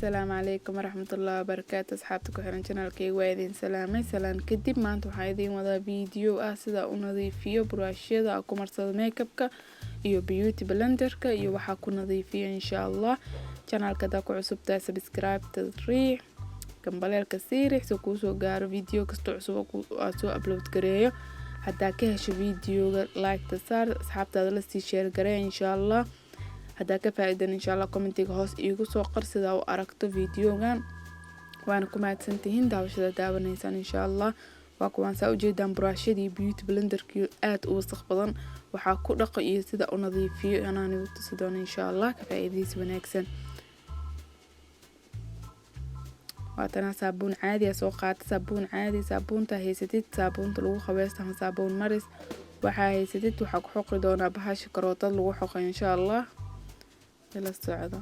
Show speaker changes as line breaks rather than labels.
السلام عليكم ورحمة الله وبركاته. أصحابتك وحنا channelkayga waa idin salaamay salaan kadib maanta waxaa idin wadaa video sida u nadiifiyo brushada ku marsado makeupka iyo beauty blenderka iyo waxa ku nadiifiyo insha Allah. Channelka da ku cusub tahay subscribe tadriix gambaleelka siirix soo ku soo gaaro video kasta cusub oo soo upload gareeyo. Hadaa ka hesho videoga like ta saar asxaabtaada la sii share gareey insha Allah. hadaa ka faa'iideen insha Allah commentiga hoos iigu soo qor sida u aragto videogan waana ku mahadsantihiin daawashada daawanaysan insha Allah. waa kuwaan saa u jeedaan brushadii beauty blenderkii aad u wasakh badan waxa ku dhaqo iyo sida u nadiifiyo anaan ugu tusi doono insha Allah ka faa'iideysi wanaagsan. waatana saabuun caadi ah soo qaata saabuun caadi saabuunta haysatid saabuunta lagu qabaysto ama saabuun maris waxa haysatid waxa ku xoqi doona bahasha karootad lagu xoqo insha Allah. ila socdo